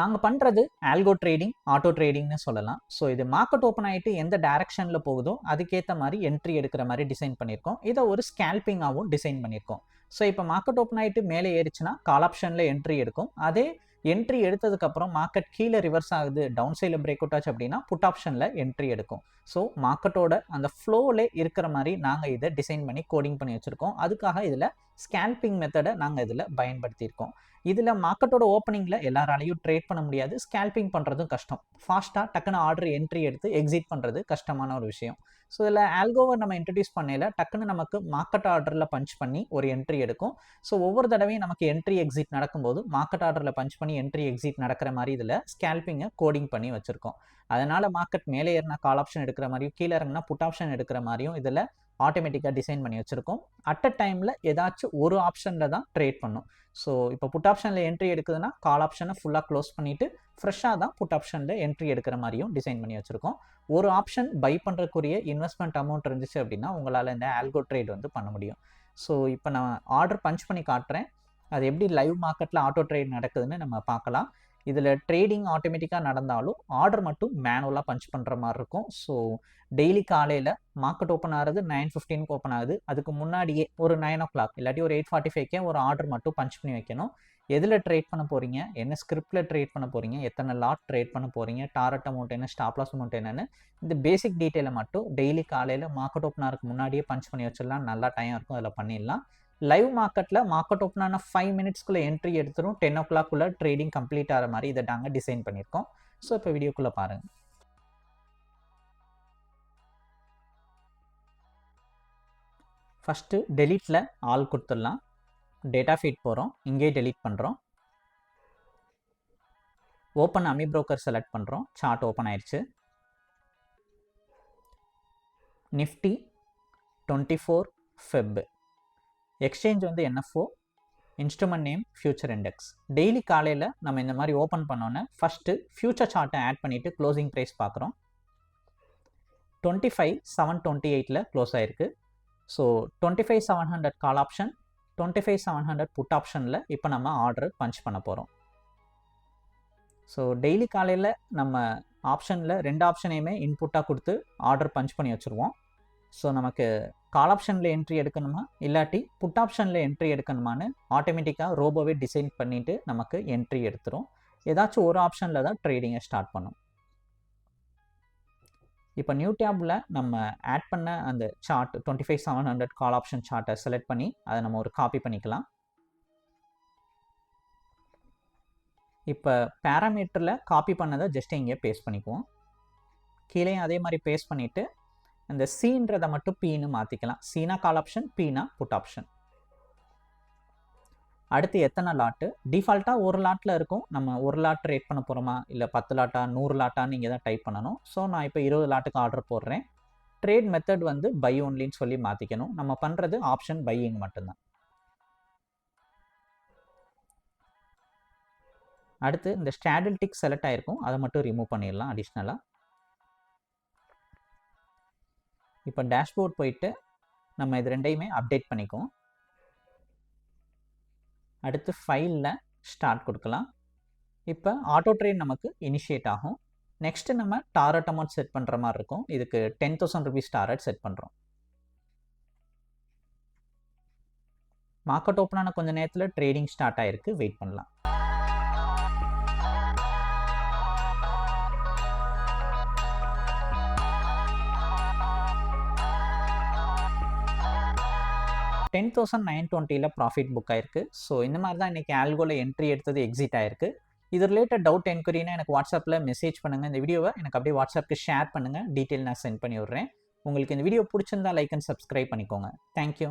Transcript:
நாங்கள் பண்ணுறது algo trading, auto ட்ரேடிங்னு சொல்லலாம். ஸோ இது மார்க்கெட் ஓப்பன் ஆகிட்டு எந்த டைரக்ஷனில் போகுதோ அதுக்கேற்ற மாதிரி என்ட்ரி எடுக்கிற மாதிரி டிசைன் பண்ணியிருக்கோம். இதை ஒரு ஸ்கேல்பிங்காகவும் டிசைன் பண்ணியிருக்கோம். ஸோ இப்போ மார்க்கெட் ஓப்பன் ஆகிட்டு மேலே ஏறிச்சுன்னா கால் ஆப்ஷனில் என்ட்ரி எடுக்கும். அதே என்ட்ரி எடுத்ததுக்கப்புறம் மார்க்கெட் கீழே ரிவர்ஸ் ஆகுது, டவுன் சைடில் பிரேக் அவுட் ஆச்சு அப்படின்னா புட் ஆப்ஷனில் என்ட்ரி எடுக்கும். ஸோ மார்க்கெட்டோட அந்த ஃப்ளோவில் இருக்கிற மாதிரி நாங்கள் இதை டிசைன் பண்ணி கோடிங் பண்ணி வச்சுருக்கோம். அதுக்காக இதில் ஸ்கேல்பிங் மெத்தடை நாங்கள் இதில் பயன்படுத்தியிருக்கோம். இதில் மார்க்கெட்டோட ஓப்பனிங்கில் எல்லாராலையும் ட்ரேட் பண்ண முடியாது. ஸ்கேல்பிங் பண்ணுறதும் கஷ்டம். ஃபாஸ்ட்டாக டக்குன்னு ஆர்டர் என்ட்ரி எடுத்து எக்ஸிட் பண்ணுறது கஷ்டமான ஒரு விஷயம். ஸோ இதில் ஆல்கோவை நம்ம இன்ட்ரடியூஸ் பண்ணல டக்குன்னு நமக்கு மார்க்கெட் ஆர்டரில் பஞ்ச் பண்ணி ஒரு என்ட்ரி எடுக்கும். ஸோ ஒவ்வொரு தடவையும் நமக்கு என்ட்ரி எக்ஸிட் நடக்கும்போது மார்க்கெட் ஆர்டரில் பஞ்ச் பண்ணி என்ட்ரி எக்ஸிட் நடக்கிற மாதிரி இதில் ஸ்கேல்பிங்கை கோடிங் பண்ணி வச்சுருக்கோம். அதனால் மார்க்கெட் மேலே ஏறினா கால் ஆப்ஷன் எடுக்கிற மாதிரியும் கீழே இறங்கினா புட் ஆப்ஷன் எடுக்கிற மாதிரியும் இதில் ஆட்டோமேட்டிக்காக டிசைன் பண்ணி வச்சுருக்கோம். அட் அ டைமில் ஏதாச்சும் ஒரு ஆப்ஷனில் தான் ட்ரேட் பண்ணும். ஸோ இப்போ புட் ஆப்ஷனில் என்ட்ரி எடுக்குதுன்னா கால் ஆப்ஷனை ஃபுல்லாக க்ளோஸ் பண்ணிவிட்டு ஃப்ரெஷ்ஷாக தான் புட் ஆப்ஷனில் என்ட்ரி எடுக்கிற மாதிரியும் டிசைன் பண்ணி வச்சுருக்கோம். ஒரு ஆப்ஷன் பை பண்ணுறக்குரிய இன்வெஸ்ட்மெண்ட் அமௌண்ட் இருந்துச்சு அப்படின்னா உங்களால் இந்த ஆல்கோ ட்ரேட் வந்து பண்ண முடியும். ஸோ இப்போ நான் ஆர்டர் பஞ்ச் பண்ணி காட்டுறேன். அது எப்படி லைவ் மார்க்கெட்டில் ஆட்டோ ட்ரேட் நடக்குதுன்னு நம்ம பார்க்கலாம். இதில் ட்ரேடிங் ஆட்டோமேட்டிக்காக நடந்தாலும் ஆர்டர் மட்டும் மேனுவலாக பஞ்ச் பண்ணுற மாதிரி இருக்கும். ஸோ டெய்லி காலையில் மார்க்கெட் ஓப்பன் ஆகிறது 9:15 ஓப்பன் ஆகுது. அதுக்கு முன்னாடியே ஒரு 9 o'clock இல்லாட்டி ஒரு 8:45 ஒரு ஆர்டர் மட்டும் பஞ்ச் பண்ணி வைக்கணும். எதில் ட்ரேட் பண்ண போகிறீங்க, என்ன ஸ்கிரிப்டில் ட்ரேட் பண்ண போகிறீங்க, எத்தனை லாட் ட்ரேட் பண்ண போகிறீங்க, டாரட் அமௌண்ட் என்ன, ஸ்டாப் லாஸ் அமௌண்ட் என்னன்னு இந்த பேசிக் டீட்டெயிலை மட்டும் டெய்லி காலையில் மார்க்கெட் ஓப்பன் ஆகிறதுக்கு முன்னாடியே பஞ்ச் பண்ணி வச்சிடலாம். நல்லா டைம் இருக்கும், அதில் பண்ணிடலாம். லைவ் மார்க்கெட்டில் மார்க்கெட் ஓப்பன் ஆன 5 minutesக்குள்ளே என்ட்ரி எடுத்துரும். 10 o'clock ட்ரேடிங் கம்ப்ளீட் ஆகிற மாதிரி இதை நாங்கள் டிசைன் பண்ணியிருக்கோம். ஸோ இப்போ வீடியோக்குள்ளே பாருங்கள். ஃபஸ்ட்டு டெலீட்டில் ஆல் கொடுத்துடலாம். டேட்டா ஃபீட் போகிறோம், இங்கே டெலீட் பண்ணுறோம். ஓப்பன் அமி ப்ரோக்கர் செலக்ட் பண்ணுறோம். சார்ட் ஓப்பன் ஆயிடுச்சு. Nifty 24 Feb. எக்ஸ்சேஞ்ச் வந்து NFO, instrument name future index. Daily காலையில் நம்ம இந்த மாதிரி ஓப்பன் பண்ணோன்னே ஃபஸ்ட்டு ஃபியூச்சர் சார்ட்டை ஆட் பண்ணிவிட்டு க்ளோசிங் ப்ரைஸ் பார்க்குறோம். 25,728 க்ளோஸ் ஆகிருக்கு. ஸோ 25,700 கால் ஆப்ஷன், 25,700 புட் ஆப்ஷனில் இப்போ நம்ம ஆர்டர் பஞ்ச் பண்ண போகிறோம். ஸோ டெய்லி காலையில் நம்ம ஆப்ஷனில் 2 ஆப்ஷனையுமே இன்புட்டாக கொடுத்து ஆர்டர் பஞ்ச் பண்ணி வச்சுருவோம். ஸோ நமக்கு கால் ஆப்ஷனில் என்ட்ரி எடுக்கணுமா இல்லாட்டி புட் ஆப்ஷனில் என்ட்ரி எடுக்கணுமான்னு ஆட்டோமேட்டிக்காக ரோபோவே டிசைன் பண்ணிவிட்டு நமக்கு என்ட்ரி எடுத்துரும். ஏதாச்சும் ஒரு ஆப்ஷனில் தான் ட்ரேடிங்கை ஸ்டார்ட் பண்ணும். இப்போ நியூ டேப்பில் நம்ம ஆட் பண்ண அந்த சார்ட் 25,700 கால் ஆப்ஷன் சார்ட்டை செலக்ட் பண்ணி அதை நம்ம ஒரு காப்பி பண்ணிக்கலாம். இப்போ பேராமீட்டரில் காப்பி பண்ணதை ஜஸ்ட் இங்கே பேஸ்ட் பண்ணிக்குவோம். கீழே அதே மாதிரி பேஸ்ட் பண்ணிவிட்டு அந்த சீன்றதை மட்டும் பீன்னு மாற்றிக்கலாம். சீனா கால் ஆப்ஷன், பீனா புட் ஆப்ஷன். அடுத்து எத்தனை லாட்டு, டிஃபால்ட்டாக ஒரு லாட்டில் இருக்கும். நம்ம ஒரு லாட் ட்ரேட் பண்ண போகிறோமா இல்லை 10 லாட்டா 100 லாட்டான்னு நீங்கள் தான் டைப் பண்ணணும். ஸோ நான் இப்போ 20 லாட்டுக்கு ஆர்டர் போடுறேன். ட்ரேட் மெத்தட் வந்து பை ஒன்லின்னு சொல்லி மாற்றிக்கணும். நம்ம பண்ணுறது ஆப்ஷன் பையிங் மட்டும்தான். அடுத்து இந்த ஸ்டாடில் டிக் செலக்ட் ஆகிருக்கும், அதை மட்டும் ரிமூவ் பண்ணிடலாம் அடிஷ்னலாக. இப்போ டேஷ்போர்ட் போயிட்டு நம்ம இது ரெண்டையுமே அப்டேட் பண்ணிக்குவோம். அடுத்து ஃபைலில் ஸ்டார்ட் கொடுக்கலாம். இப்போ ஆட்டோ ட்ரேட் நமக்கு இனிஷியேட் ஆகும். நெக்ஸ்ட்டு நம்ம டாரட் அமௌண்ட் செட் பண்ணுற மாதிரி இருக்கும். இதுக்கு 10,000 rupees டாரட் செட் பண்ணுறோம். மார்க்கெட் ஓப்பன் ஆன கொஞ்சம் நேரத்தில் ட்ரேடிங் ஸ்டார்ட் ஆகிருக்கு. வெயிட் பண்ணலாம். $10,920 ப்ராஃபிட் புக் ஆயிருக்கு. ஸோ இந்த மாதிரி தான் இன்றைக்கி ஆல்கோவில் என்ட்ரி எடுத்தது எக்ஸிட் ஆயிருக்கு. இது ரிலேட்டட் டவுட் என்கொயரினா எனக்கு வாட்ஸ்அப்பில் மெசேஜ் பண்ணுங்கள். இந்த வீடியோவை எனக்கு அப்படியே வாட்ஸ்அப்புக்கு ஷேர் பண்ணுங்கள். டீட்டெயில் நான் சென்ட் பண்ணி விட்றேன். உங்களுக்கு இந்த வீடியோ பிடிச்சிருந்தா லைக் அண்ட் சப்ஸ்கிரைப் பண்ணிக்கோங்க. தேங்க்யூ.